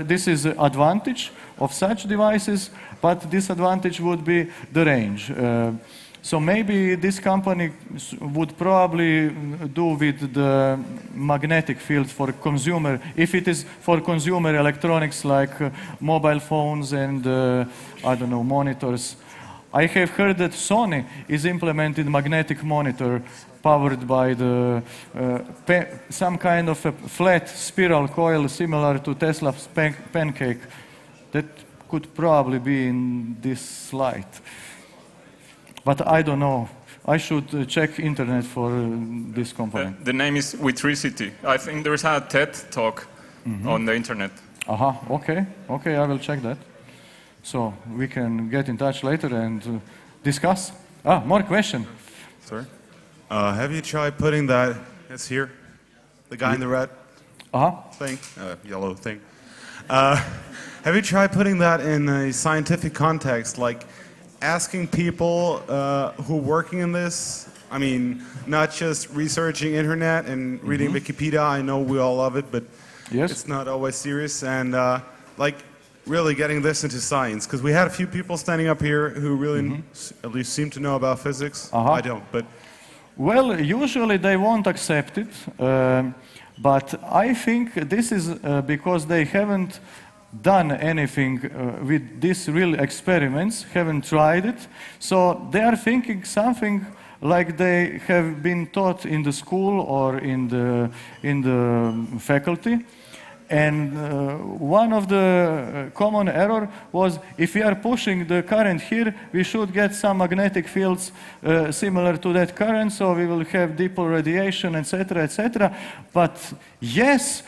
This is the advantage of such devices, but disadvantage would be the range. So maybe this company would probably do with the magnetic field for consumer, if it is for consumer electronics like mobile phones and, I don't know, monitors. I have heard that Sony is implemented magnetic monitor powered by the, some kind of a flat spiral coil similar to Tesla's pancake. That could probably be in this slide. But I don't know. I should check internet for this component. The name is Witricity. I think there's a TED talk on the internet. Okay, I will check that. So we can get in touch later and discuss. More question. Sorry? Have you tried putting that, it's here, the guy in the red thing, yellow thing. Have you tried putting that in a scientific context, like asking people who are working in this? I mean, not just researching internet and reading Wikipedia. I know we all love it, but it's not always serious. And like really getting this into science, because we had a few people standing up here who really at least seem to know about physics. I don't, but well, usually they won't accept it, but I think this is because they haven't done anything with these real experiments, haven't tried it. So they are thinking something like they have been taught in the school or in the faculty. And one of the common error was, if we are pushing the current here, we should get some magnetic fields similar to that current, so we will have dipole radiation, etc., etc. But yes,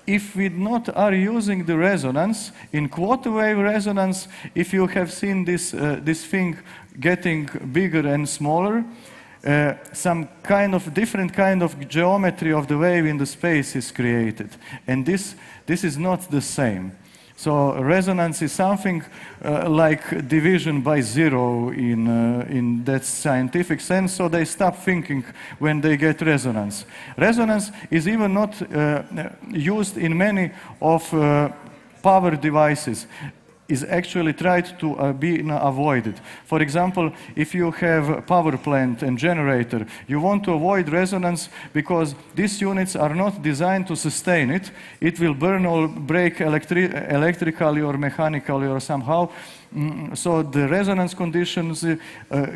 if we not are using the resonance, in quarter wave resonance, if you have seen this, this thing getting bigger and smaller, some kind of different kind of geometry of the wave in the space is created. And this is not the same. So resonance is something like division by zero in that scientific sense, so they stop thinking when they get resonance. Resonance is even not used in many of power devices. Is actually tried to be avoided. For example, if you have a power plant and generator, you want to avoid resonance because these units are not designed to sustain it. It will burn or break electrically or mechanically or somehow. So the resonance conditions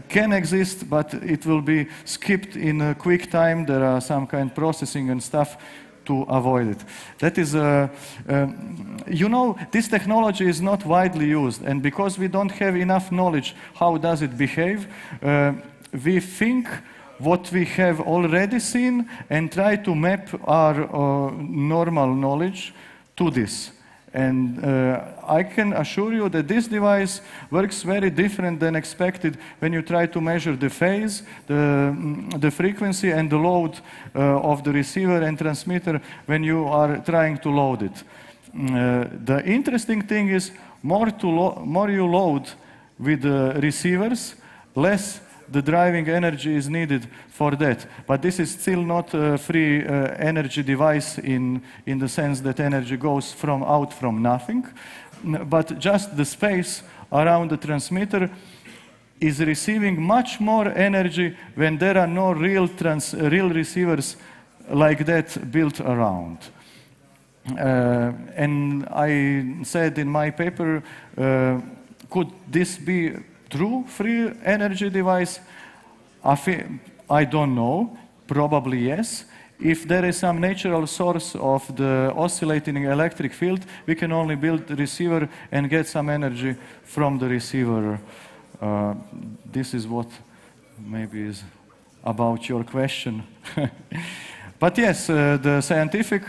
can exist, but it will be skipped in a quick time. There are some kind of processing and stuff to avoid it. That is, you know, this technology is not widely used, and because we don't have enough knowledge how does it behave, we think what we have already seen and try to map our normal knowledge to this. And I can assure you that this device works very different than expected when you try to measure the phase, the frequency and the load of the receiver and transmitter when you are trying to load it. The interesting thing is more you load with the receivers, less the driving energy is needed for that. But this is still not a free energy device in the sense that energy goes out from nothing. But just the space around the transmitter is receiving much more energy when there are no real receivers like that built around. And I said in my paper, could this be true free energy device? I don't know, probably yes. If there is some natural source of the oscillating electric field, we can only build the receiver and get some energy from the receiver. This is what maybe is about your question. But yes, the scientific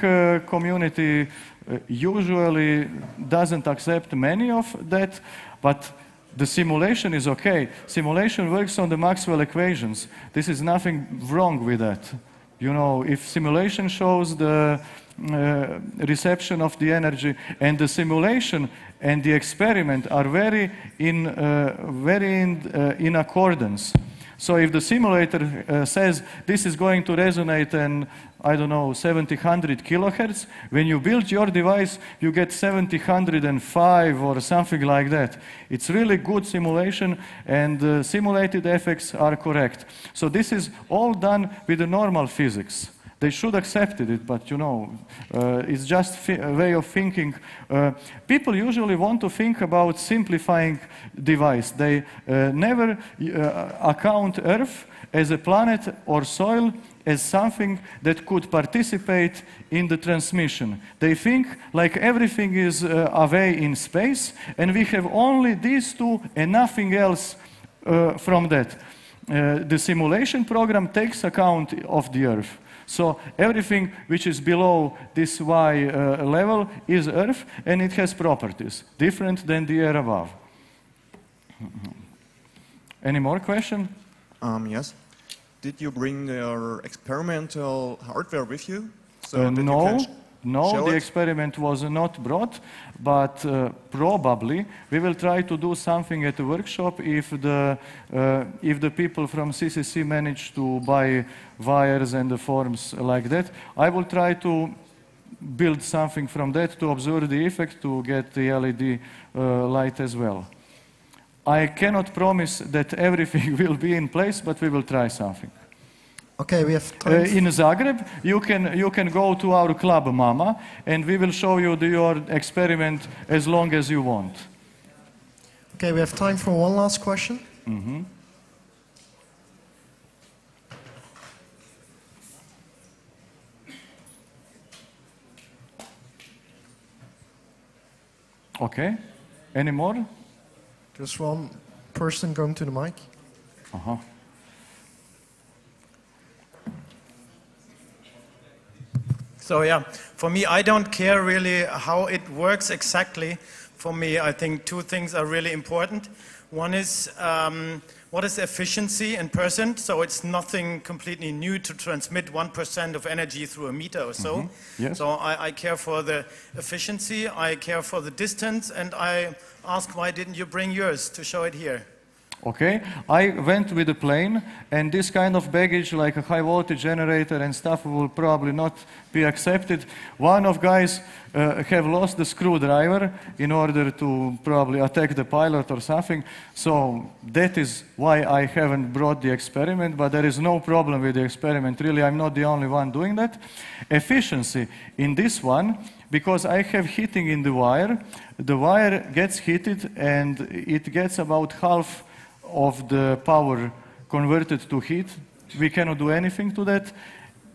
community usually doesn't accept many of that, but the simulation is okay. Simulation works on the Maxwell equations. This is nothing wrong with that. You know, if simulation shows the reception of the energy, and the simulation and the experiment are very in accordance. So if the simulator says this is going to resonate in, I don't know, 700 kilohertz, when you build your device, you get 705 or something like that. It's really good simulation, and the simulated effects are correct. So this is all done with the normal physics. They should accept it, but you know, it's just a way of thinking. People usually want to think about simplifying device. They never account Earth as a planet or soil as something that could participate in the transmission. They think like everything is away in space, and we have only these two and nothing else from that. The simulation program takes account of the Earth. So everything which is below this Y level is Earth, and it has properties different than the air above. Any more question? Yes. Did you bring your experimental hardware with you? So No, the experiment was not brought, but probably we will try to do something at the workshop if the people from CCC manage to buy wires and the forms like that. I will try to build something from that to observe the effect, to get the LED light as well. I cannot promise that everything will be in place, but we will try something. Okay, we have time. In Zagreb, you can go to our club, Mama, and we will show you your experiment as long as you want. Okay, we have time for one last question. Mm-hmm. Okay, any more? Just one person going to the mic. Uh-huh. So yeah, for me, I don't care really how it works exactly. For me, I think two things are really important. One is what is efficiency in percent? So it's nothing completely new to transmit 1% of energy through a meter or so. Mm-hmm. Yes. So I care for the efficiency, I care for the distance, and I ask why didn't you bring yours to show it here? Okay, I went with a plane, and this kind of baggage, like a high voltage generator and stuff, will probably not be accepted. One of guys have lost the screwdriver in order to probably attack the pilot or something. So that is why I haven't brought the experiment, but there is no problem with the experiment. Really, I'm not the only one doing that. Efficiency in this one, because I have heating in the wire gets heated and it gets about half of the power converted to heat. We cannot do anything to that.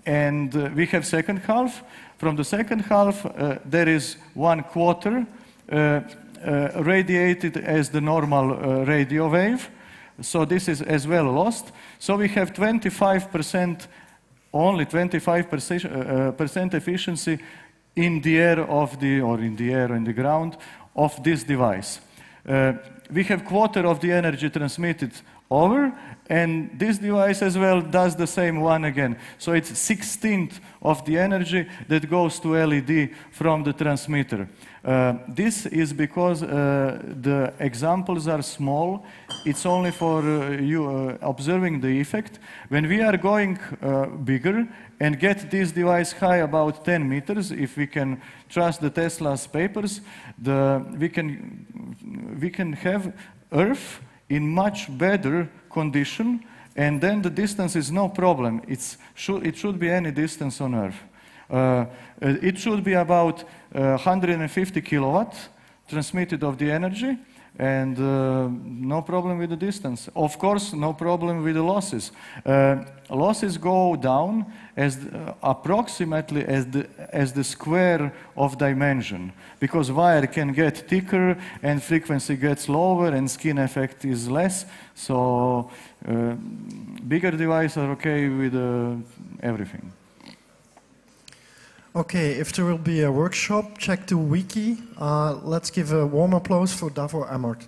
And we have second half. From the second half, there is 1/4 radiated as the normal radio wave. So this is as well lost. So we have 25%, only 25% efficiency in the air of the, or in the air, in the ground of this device. We have 1/4 of the energy transmitted over, and this device as well does the same one again. So it's 1/16 of the energy that goes to LED from the transmitter. This is because the examples are small. It's only for you observing the effect. When we are going bigger and get this device high about 10 meters, if we can trust the Tesla's papers, we can have Earth in much better condition, and then the distance is no problem. It should be any distance on Earth. It should be about 150 kilowatt transmitted of the energy, and no problem with the distance. Of course, no problem with the losses. Losses go down as approximately as the square of dimension, because wire can get thicker and frequency gets lower and skin effect is less. So bigger devices are okay with everything. Okay, if there will be a workshop, check the wiki. Let's give a warm applause for Davor Amart.